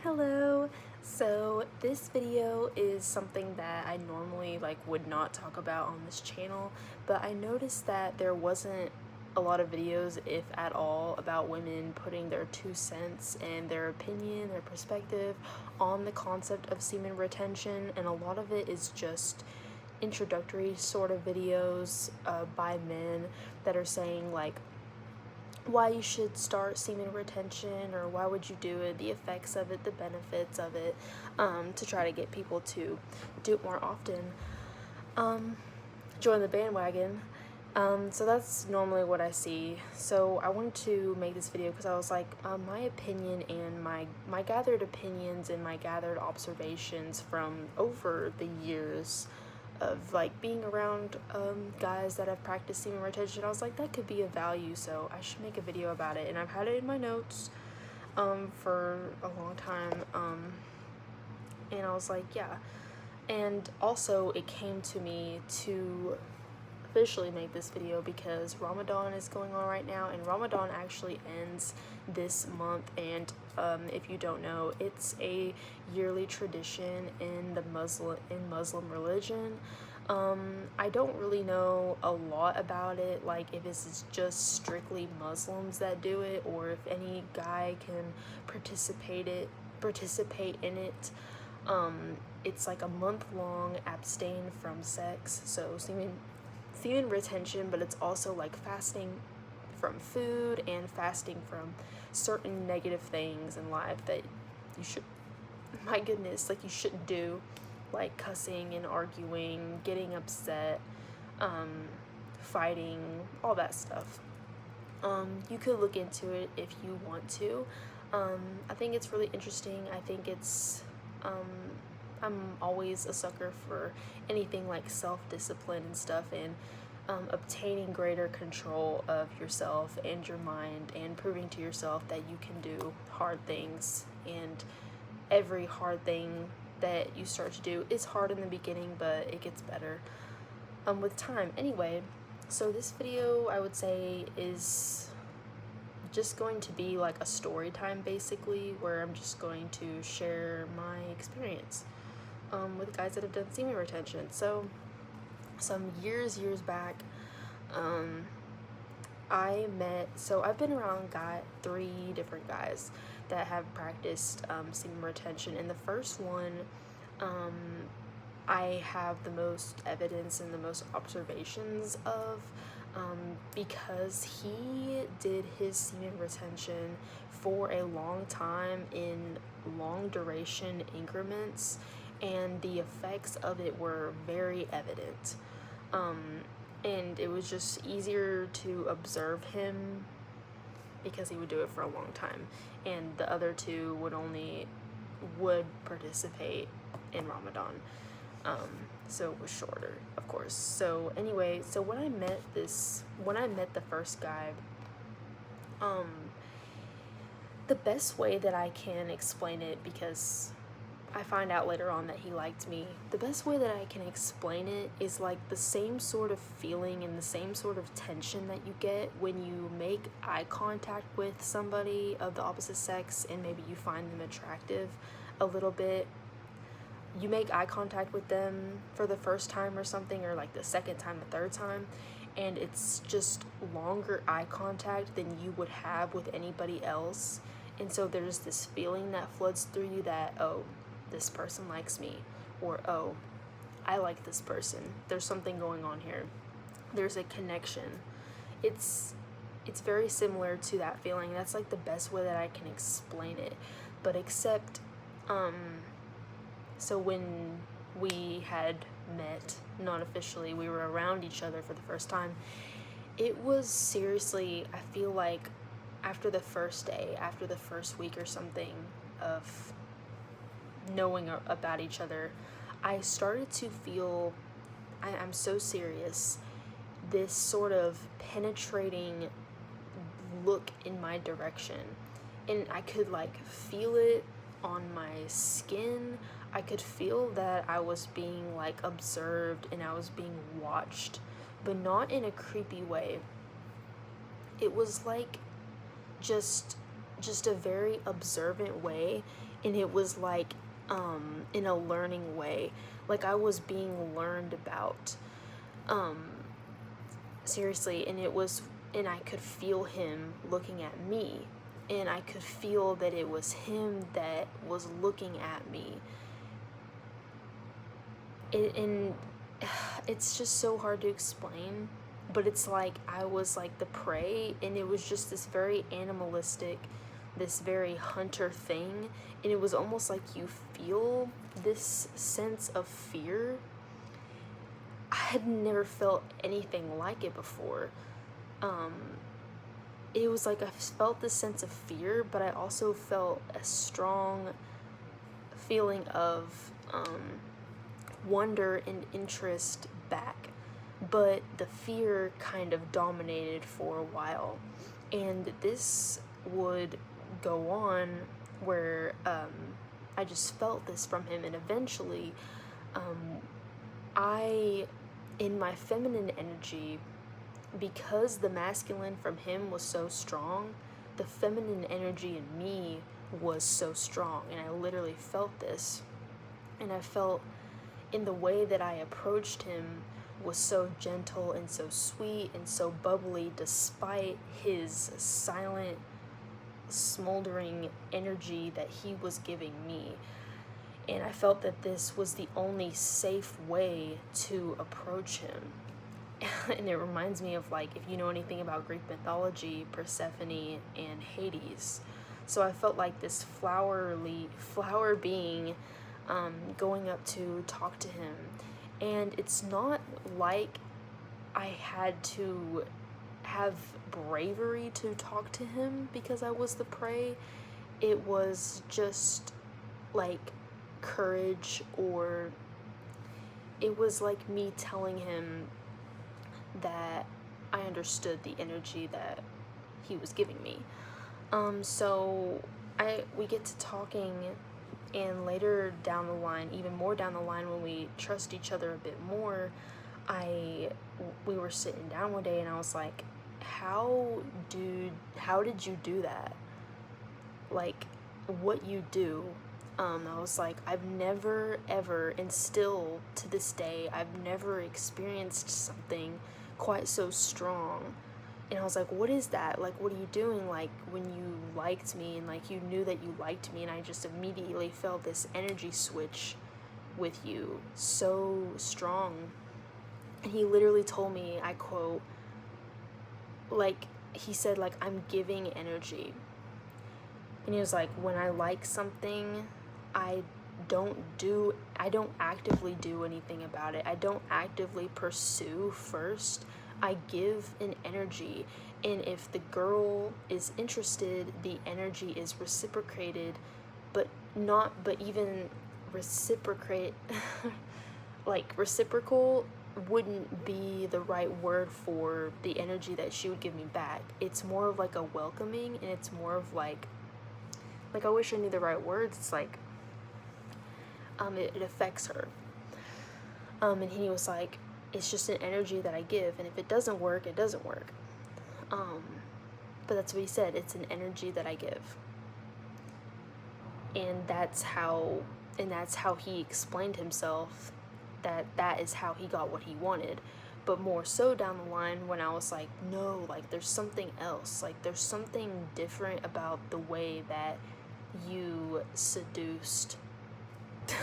Hello. So this video is something that I normally would not talk about on this channel, but I noticed that there wasn't a lot of videos, if at all, about women putting their 2 cents and their opinion, their perspective on the concept of semen retention, and a lot of it is just introductory sort of videos by men that are saying why you should start semen retention, or why would you do it, the effects of it, the benefits of it, to try to get people to do it more often, join the bandwagon. So that's normally what I see. So I wanted to make this video because I was like, my opinion and my gathered opinions and my gathered observations from over the years of being around guys that have practiced semen retention. I was like, that could be of value, so I should make a video about it. And I've had it in my notes for a long time, and I was like, yeah. And also it came to me to officially make this video because Ramadan is going on right now, and Ramadan actually ends this month. And if you don't know, it's a yearly tradition in Muslim religion. I don't really know a lot about it, like if this is just strictly Muslims that do it, or if any guy can participate in it. It's like a month-long abstain from sex, so semen retention, but it's also like fasting from food and fasting from certain negative things in life that you should, my goodness, you shouldn't do, like cussing and arguing, getting upset, fighting, all that stuff. You could look into it if you want to. I think it's really interesting. I think it's I'm always a sucker for anything like self-discipline and stuff, and obtaining greater control of yourself and your mind, and proving to yourself that you can do hard things. And every hard thing that you start to do is hard in the beginning, but it gets better with time. Anyway, so this video, I would say, is just going to be like a story time, basically, where I'm just going to share my experience with guys that have done semen retention. So some years back, I've been around 3 different guys that have practiced semen retention, and the first one I have the most evidence and the most observations of, because he did his semen retention for a long time in long duration increments, and the effects of it were very evident. And it was just easier to observe him because he would do it for a long time, and the other 2 would participate in Ramadan. So it was shorter, of course. So anyway, so when I met the first guy, the best way that I can explain it, because I find out later on that he liked me, the best way that I can explain it is like the same sort of feeling and the same sort of tension that you get when you make eye contact with somebody of the opposite sex and maybe you find them attractive a little bit. You make eye contact with them for the first time or something, or like the second time, the third time, and it's just longer eye contact than you would have with anybody else. And so there's this feeling that floods through you that, oh, this person likes me, or oh, I like this person. There's something going on here. There's a connection. It's very similar to that feeling. That's like the best way that I can explain it. But except, so when we had met, not officially, we were around each other for the first time, it was seriously, I feel like after the first day, after the first week or something of knowing about each other, I started to feel, I'm so serious, this sort of penetrating look in my direction. And I could feel it on my skin. I could feel that I was being observed and I was being watched, but not in a creepy way. It was just a very observant way, and it was like in a learning way, like I was being learned about, seriously. And I could feel him looking at me, and I could feel that it was him that was looking at me. And it's just so hard to explain, but it's like I was like the prey, and it was just this very animalistic, this very hunter thing, and it was almost like you feel this sense of fear. I had never felt anything like it before. It was like I felt this sense of fear, but I also felt a strong feeling of wonder and interest back. But the fear kind of dominated for a while. And this would go on where I just felt this from him, and eventually in my feminine energy, because the masculine from him was so strong, the feminine energy in me was so strong, and I literally felt this. And I felt in the way that I approached him was so gentle and so sweet and so bubbly, despite his silent, smoldering energy that he was giving me. And I felt that this was the only safe way to approach him. And it reminds me of, like, if you know anything about Greek mythology, Persephone and Hades. So I felt like this flower being going up to talk to him. And it's not like I had to have bravery to talk to him because I was the prey. It was just like courage, or it was like me telling him that I understood the energy that he was giving me. So we get to talking, and later down the line, even more down the line, when we trust each other a bit more, we were sitting down one day, and I was like, how did you do that? Like, what you do? I was like, I've never ever, and still to this day, I've never experienced something quite so strong. And I was like, what is that? Like, what are you doing? Like, when you liked me, and like you knew that you liked me, and I just immediately felt this energy switch with you, so strong. And he literally told me, I quote, like, he said, like, I'm giving energy. And he was like, when I like something, I don't actively do anything about it. I don't actively pursue first. I give an energy, and if the girl is interested, the energy is reciprocated, but even reciprocate, like, reciprocal wouldn't be the right word for the energy that she would give me back. It's more of like a welcoming, and it's more of like I wish I knew the right words. It's like, it affects her. And he was like, it's just an energy that I give, and if it doesn't work, it doesn't work. But that's what he said, it's an energy that I give. And that's how he explained himself, that is how he got what he wanted. But more so down the line, when I was like, no, like, there's something else. Like, there's something different about the way that you seduced,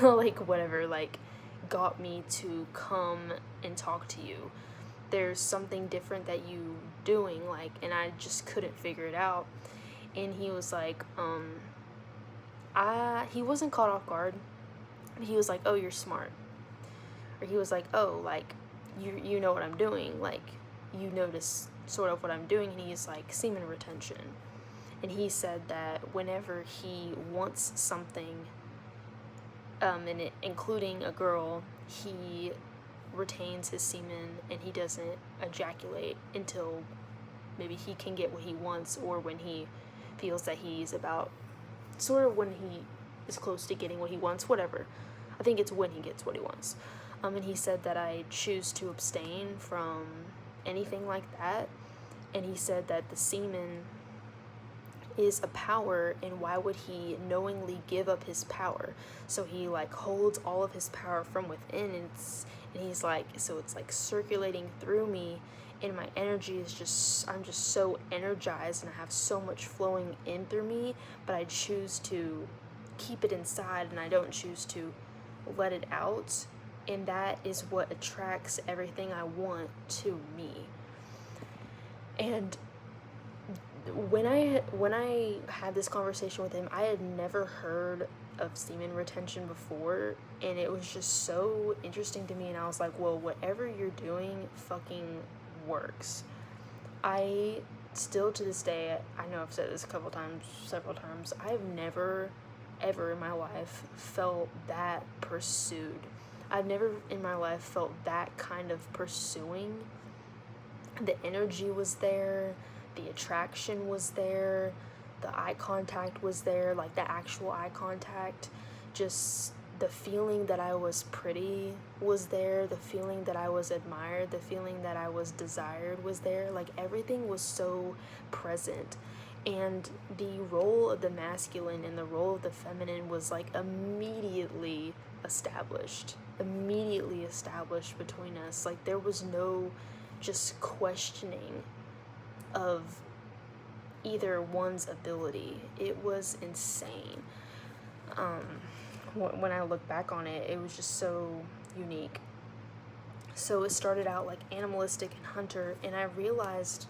like, whatever, like, got me to come and talk to you. There's something different that you doing, like, and I just couldn't figure it out. And he was like, he wasn't caught off guard. He was like, oh, you're smart. Or he was like, oh, like, you know what I'm doing, like, you notice sort of what I'm doing. And he's like, semen retention. And he said that whenever he wants something, including a girl, he retains his semen, and he doesn't ejaculate until maybe he can get what he wants, or when he feels that he's about, sort of when he is close to getting what he wants, whatever. I think it's when he gets what he wants. And he said that I choose to abstain from anything like that. And he said that the semen is a power, and why would he knowingly give up his power? So he like holds all of his power from within, and he's like, so it's like circulating through me, and my energy is just, I'm just so energized and I have so much flowing in through me, but I choose to keep it inside and I don't choose to let it out, and that is what attracts everything I want to me. And when I had this conversation with him, I had never heard of semen retention before, and it was just so interesting to me, and I was like, well, whatever you're doing fucking works. I still to this day, I know I've said this several times, I've never ever in my life felt that pursued. I've never in my life felt that kind of pursuing. The energy was there, the attraction was there, the eye contact was there, like the actual eye contact, just the feeling that I was pretty was there, the feeling that I was admired, the feeling that I was desired was there, like everything was so present. And the role of the masculine and the role of the feminine was like immediately established between us. Like there was no just questioning of either one's ability. It was insane. When I look back on it, it was just so unique. So it started out like animalistic and hunter, and I realized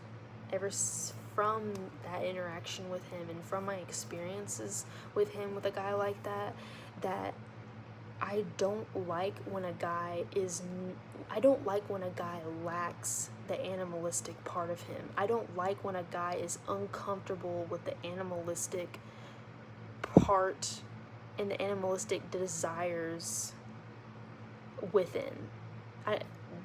from that interaction with him and from my experiences with him, with a guy like that, that I don't like when a guy lacks the animalistic part of him. I don't like when a guy is uncomfortable with the animalistic part and the animalistic desires within.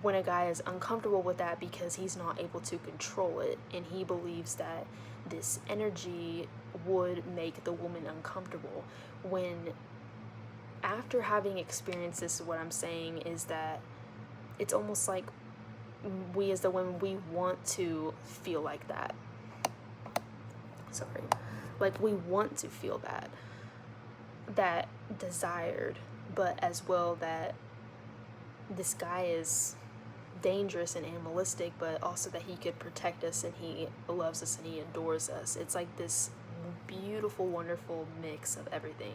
When a guy is uncomfortable with that because he's not able to control it, and he believes that this energy would make the woman uncomfortable. When after having experienced this, what I'm saying is that it's almost like we as the women, we want to feel like that. Like we want to feel that desired, but as well that this guy is dangerous and animalistic, but also that he could protect us and he loves us and he adores us. It's like this beautiful, wonderful mix of everything.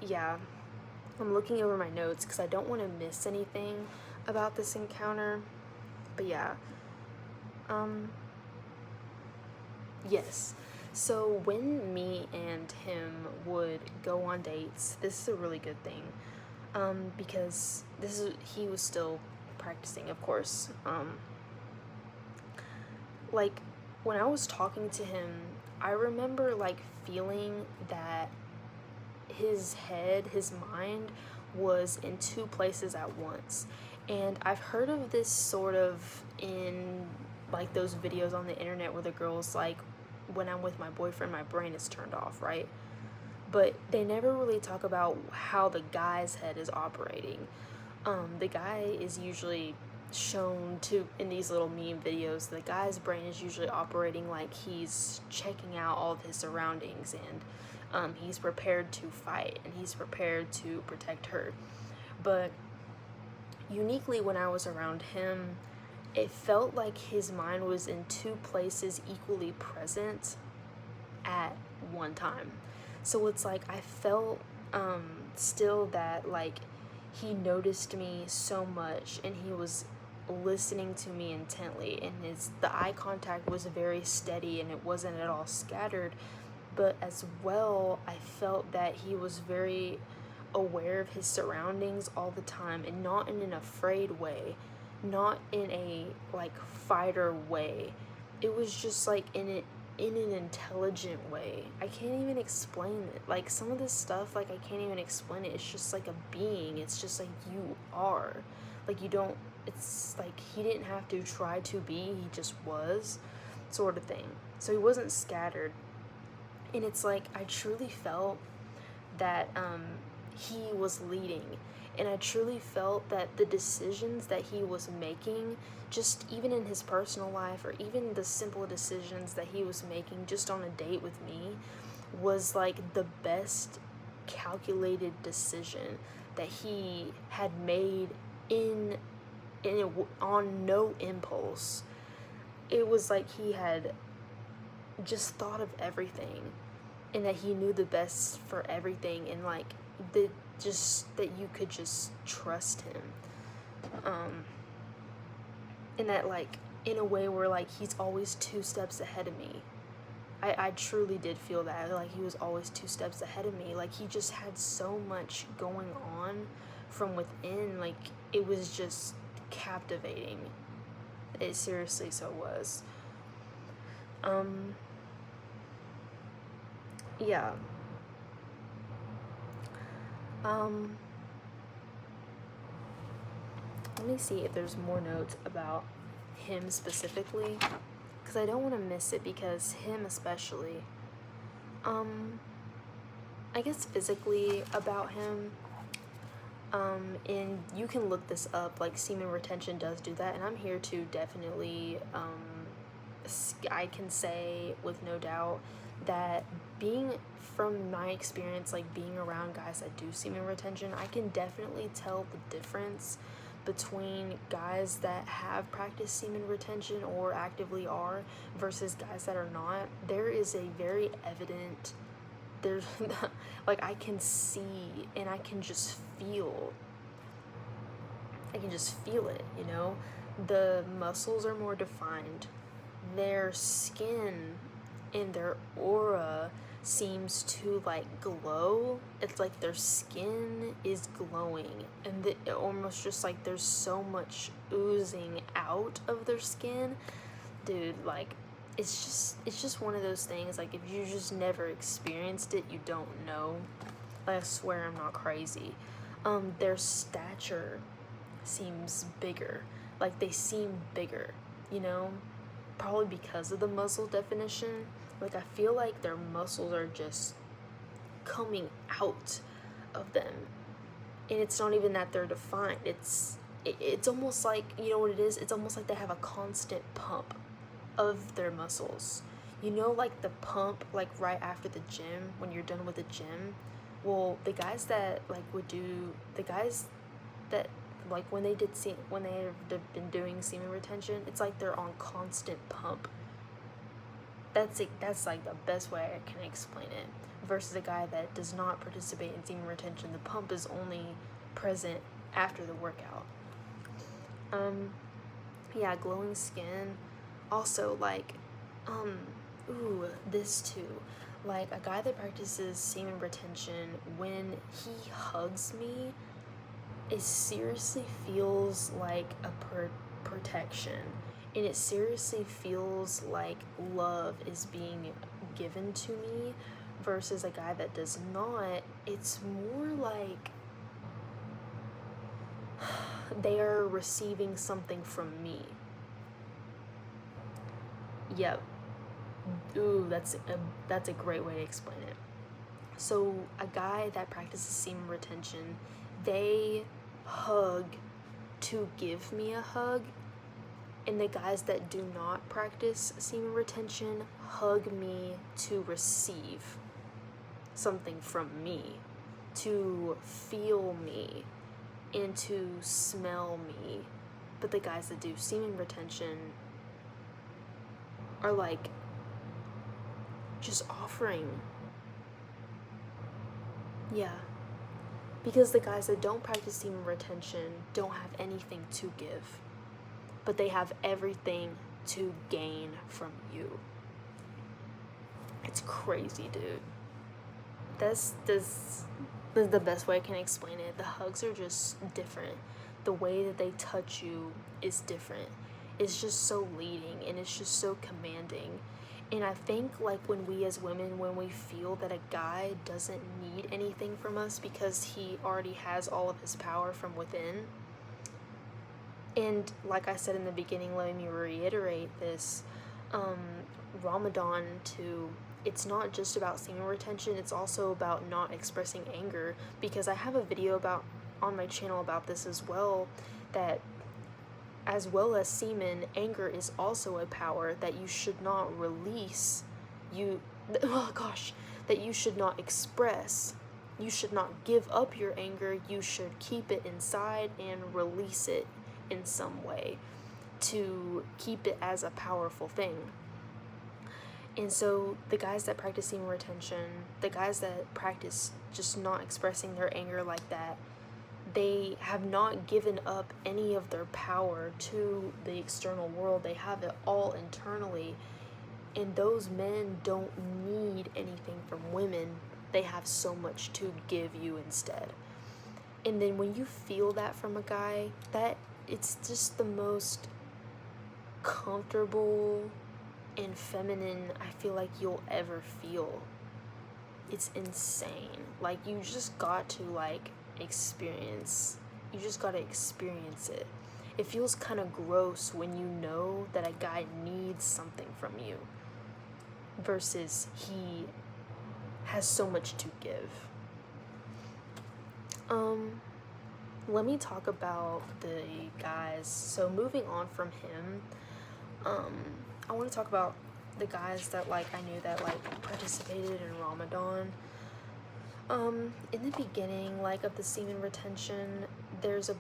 Yeah, I'm looking over my notes because I don't want to miss anything about this encounter, but yeah. Yes, so when me and him would go on dates, this is a really good thing, because he was still practicing, of course. Like when I was talking to him, I remember like feeling that his mind was in two places at once. And I've heard of this sort of in like those videos on the internet where the girl's like, when I'm with my boyfriend, my brain is turned off, right? But they never really talk about how the guy's head is operating. The guy is usually shown to, in these little meme videos, the guy's brain is usually operating like he's checking out all of his surroundings, and he's prepared to fight and he's prepared to protect her. But uniquely, when I was around him, it felt like his mind was in two places equally present at one time. So it's like I felt still that like he noticed me so much and he was listening to me intently, and the eye contact was very steady and it wasn't at all scattered. But as well, I felt that he was very aware of his surroundings all the time, and not in an afraid way, not in a like fighter way. It was just like in an intelligent way. I can't even explain it. Like some of this stuff, like I can't even explain it. It's just like a being. It's just like you are. Like you don't, it's like he didn't have to try to be, he just was, sort of thing. So he wasn't scattered. And it's like I truly felt that he was leading. And I truly felt that the decisions that he was making, just even in his personal life, or even the simple decisions that he was making just on a date with me, was like the best calculated decision that he had made on no impulse. It was like he had just thought of everything, and that he knew the best for everything, and like that you could just trust him, and that like in a way where like he's always 2 steps ahead of me. I truly did feel that, like he was always 2 steps ahead of me. Like he just had so much going on from within, like it was just captivating. It seriously so was. Yeah. Let me see if there's more notes about him specifically, because I don't want to miss it, because him especially, I guess physically about him, and you can look this up, like semen retention does do that, and I'm here to definitely, I can say with no doubt that from my experience, like being around guys that do semen retention, I can definitely tell the difference between guys that have practiced semen retention or actively are versus guys that are not. There is a very evident, there's like I can see and I can just feel it, you know? The muscles are more defined. Their skin and their aura seems to like glow. It's like their skin is glowing, and almost just like there's so much oozing out of their skin, dude. Like it's just one of those things, like if you just never experienced it, you don't know. Like, I swear I'm not crazy. Their stature seems bigger. Like they seem bigger, you know? Probably because of the muscle definition. Like I feel like their muscles are just coming out of them, and it's not even that they're defined. It's almost like, you know what it is? It's almost like they have a constant pump of their muscles. You know, like the pump, like right after the gym, when you're done with the gym. Well, the guys that like like when they've been doing semen retention, it's like they're on constant pump. That's like the best way I can explain it. Versus a guy that does not participate in semen retention, the pump is only present after the workout. Yeah, glowing skin. Also, like, this too. Like, a guy that practices semen retention, when he hugs me, it seriously feels like a protection. And it seriously feels like love is being given to me, versus a guy that does not. It's more like they are receiving something from me. Yep. Ooh, that's a great way to explain it. So a guy that practices semen retention, they hug to give me a hug, and the guys that do not practice semen retention hug me to receive something from me, to feel me, and to smell me. But the guys that do semen retention are like just offering. Yeah. Because the guys that don't practice semen retention don't have anything to give, but they have everything to gain from you. It's crazy, dude. This is the best way I can explain it. The hugs are just different. The way that they touch you is different. It's just so leading, and it's just so commanding. And I think, like, when we as women, when we feel that a guy doesn't need anything from us because he already has all of his power from within, and like I said in the beginning, let me reiterate this, Ramadan to it's not just about semen retention, it's also about not expressing anger, because I have a video about on my channel about this as well, that as well as semen, anger is also a power that you should not release, that you should not express. You should not give up your anger, you should keep it inside and release it in some way to keep it as a powerful thing. And so the guys that practice semen retention, the guys that practice just not expressing their anger like that, they have not given up any of their power to the external world. They have it all internally. And those men don't need anything from women. They have so much to give you instead. And then when you feel that from a guy, that it's just the most comfortable and feminine I feel like you'll ever feel. It's insane. Like, you just got to experience it. It feels kind of gross when you know that a guy needs something from you versus he has so much to give. Let me talk about the guys. So moving on from him, I want to talk about the guys that I knew that participated in Ramadan. In the beginning of the semen retention, there's a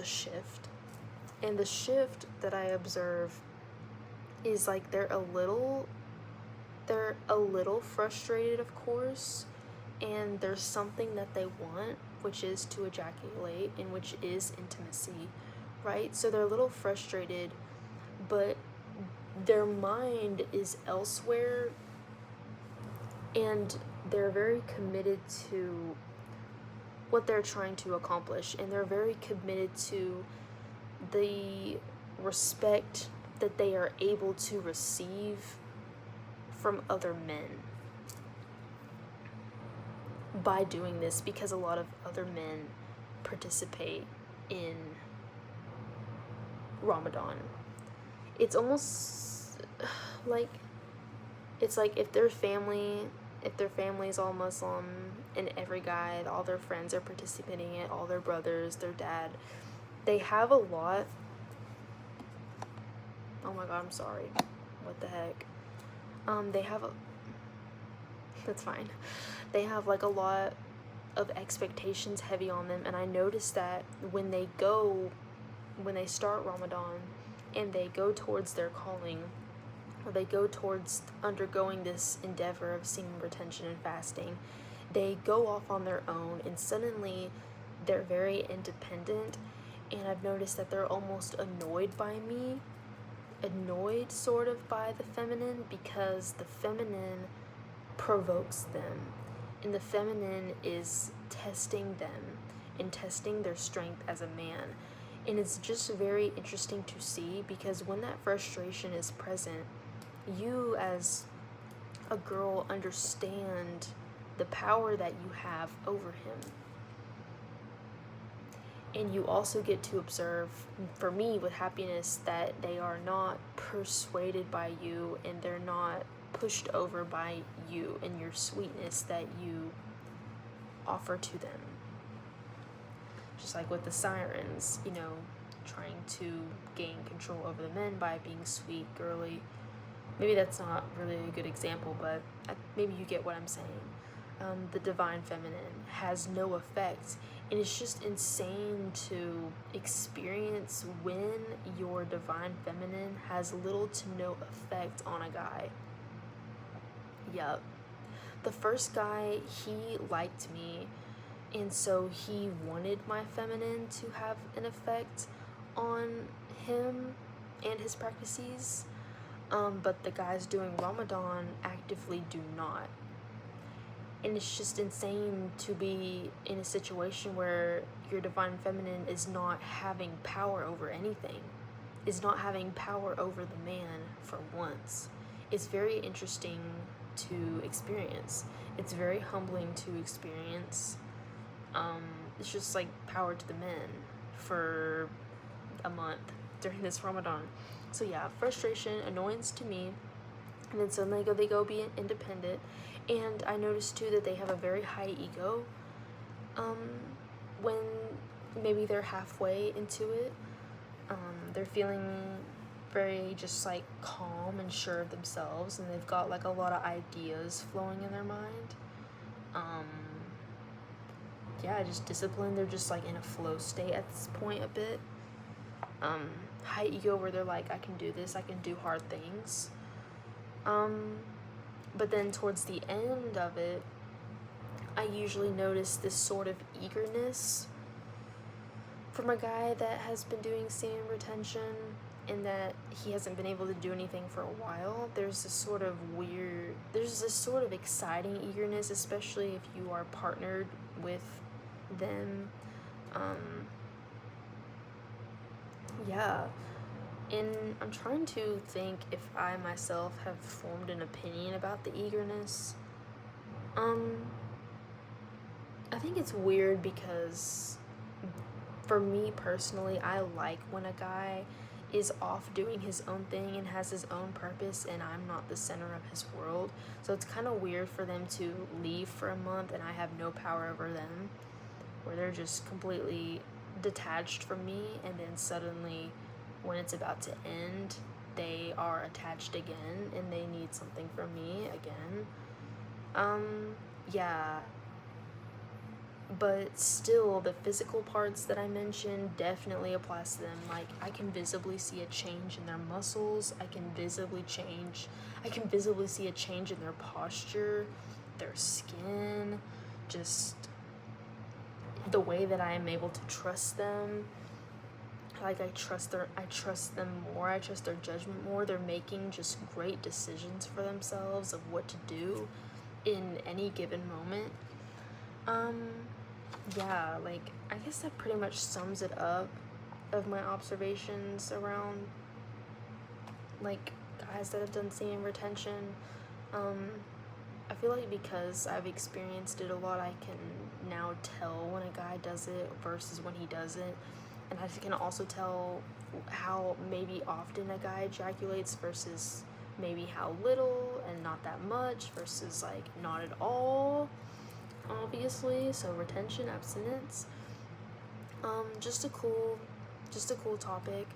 shift. And the shift that I observe is they're a little frustrated, of course, and there's something that they want, which is to ejaculate, and which is intimacy, right? So they're a little frustrated, but their mind is elsewhere, and they're very committed to what they're trying to accomplish, and they're very committed to the respect that they are able to receive from other men by doing this, because a lot of other men participate in Ramadan. It's almost it's like if their family is all Muslim and every guy, all their friends are participating in it, all their brothers, their dad, they have a lot. Oh my god, I'm sorry. What the heck? That's fine. They have a lot of expectations heavy on them, and I noticed that when they start Ramadan and they go towards their calling, or they go towards undergoing this endeavor of semen retention and fasting, they go off on their own, and suddenly they're very independent, and I've noticed that they're almost annoyed by me, sort of by the feminine, because the feminine provokes them, and the feminine is testing them and testing their strength as a man. And it's just very interesting to see, because when that frustration is present, you as a girl understand the power that you have over him. And you also get to observe, for me with happiness, that they are not persuaded by you, and they're not pushed over by you and your sweetness that you offer to them. Just like with the sirens, trying to gain control over the men by being sweet, girly. Maybe that's not really a good example, but maybe you get what I'm saying. The divine feminine has no effect, and it's just insane to experience when your divine feminine has little to no effect on a guy. Yup. The first guy, he liked me, and so he wanted my feminine to have an effect on him and his practices, but the guys doing Ramadan actively do not. And it's just insane to be in a situation where your divine feminine is not having power over anything, is not having power over the man for once. It's very interesting to experience. It's very humbling to experience. It's just power to the men for a month during this Ramadan. So yeah, frustration, annoyance to me, and then suddenly they go be independent. And I noticed too that they have a very high ego when maybe they're halfway into it. They're feeling very just like calm and sure of themselves, and they've got like a lot of ideas flowing in their mind. Yeah, just disciplined. They're just like in a flow state at this point a bit. High ego where they're like, I can do this, I can do hard things. But then towards the end of it, I usually notice this sort of eagerness from a guy that has been doing semen retention, and that he hasn't been able to do anything for a while. There's this sort of exciting eagerness, especially if you are partnered with them. Yeah. And I'm trying to think if I myself have formed an opinion about the eagerness. I think it's weird because for me personally, I like when a guy is off doing his own thing and has his own purpose, and I'm not the center of his world. So it's kind of weird for them to leave for a month and I have no power over them, where they're just completely detached from me, and then suddenly when it's about to end, they are attached again and they need something from me again. Yeah. But still, the physical parts that I mentioned definitely applies to them. Like, I can visibly see a change in their muscles. I can visibly see a change in their posture, their skin, just the way that I am able to trust them. Like, I trust them more. I trust their judgment more. They're making just great decisions for themselves of what to do in any given moment. Yeah, like, I guess that pretty much sums it up of my observations around, like, guys that have done semen retention. I feel like because I've experienced it a lot, I can now tell when a guy does it versus when he doesn't. And I can also tell how maybe often a guy ejaculates versus maybe how little and not that much versus, like, not at all, obviously. So retention, abstinence, just a cool topic.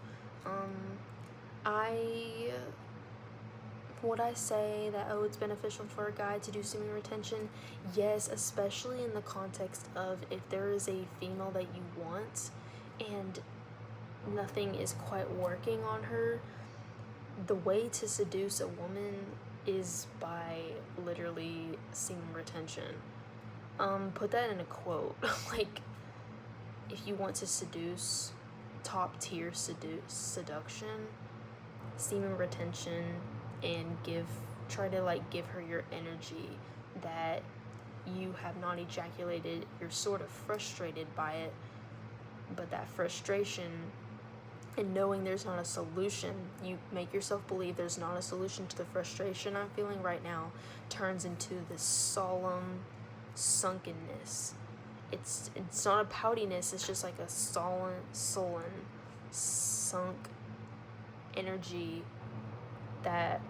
Would I say that, oh, it's beneficial for a guy to do semen retention? Yes, especially in the context of if there is a female that you want and nothing is quite working on her. The way to seduce a woman is by literally semen retention. Put that in a quote. Like, if you want to seduce, top tier seduction, semen retention, and try to give her your energy that you have not ejaculated. You're sort of frustrated by it, but that frustration and knowing there's not a solution, you make yourself believe there's not a solution to the frustration I'm feeling right now, turns into this solemn sunkenness. It's not a poutiness, it's just like a sullen, sunk energy that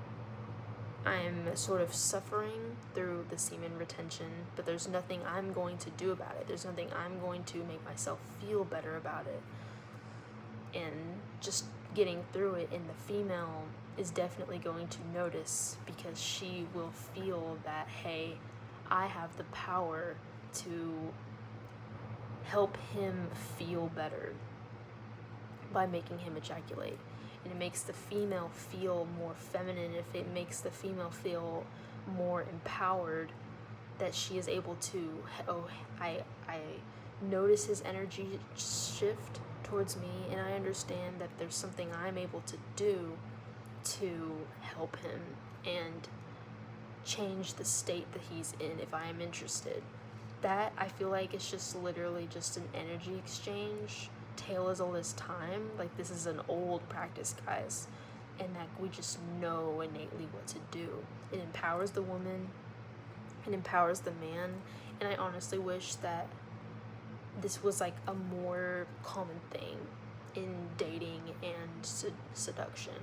I'm sort of suffering through the semen retention, but there's nothing I'm going to do about it. There's nothing I'm going to make myself feel better about it. And just getting through it, and the female is definitely going to notice, because she will feel that, hey, I have the power to help him feel better by making him ejaculate. And it makes the female feel more feminine. If it makes the female feel more empowered, that she is able to, I notice his energy shift towards me, and I understand that there's something I'm able to do to help him and change the state that he's in if I am interested. That, I feel like, it's just literally just an energy exchange. Tale as old as time. Like, this is an old practice, guys, and that we just know innately what to do. It empowers the woman, it empowers the man, and I honestly wish that this was like a more common thing in dating and seduction.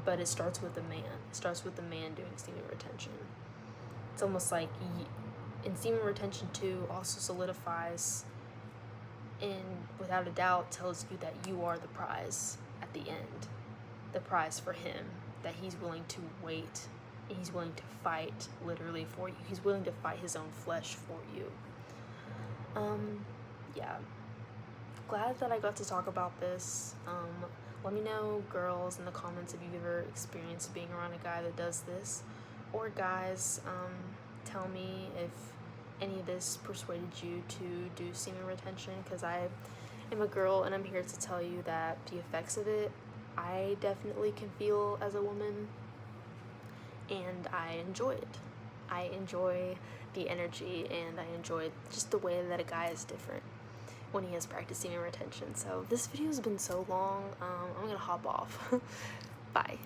but it starts with the man. It starts with the man doing semen retention. It's almost like, and semen retention too also solidifies and without a doubt tells you that you are the prize at the end. The prize for him, that he's willing to wait, and he's willing to fight literally for you. He's willing to fight his own flesh for you. Yeah. Glad that I got to talk about this. Let me know, girls, in the comments if you've ever experienced being around a guy that does this, or guys, tell me if any of this persuaded you to do semen retention, because I am a girl and I'm here to tell you that the effects of it I definitely can feel as a woman, and I enjoy it. I enjoy the energy, and I enjoy just the way that a guy is different when he has practiced semen retention. So this video has been so long, I'm gonna hop off. Bye.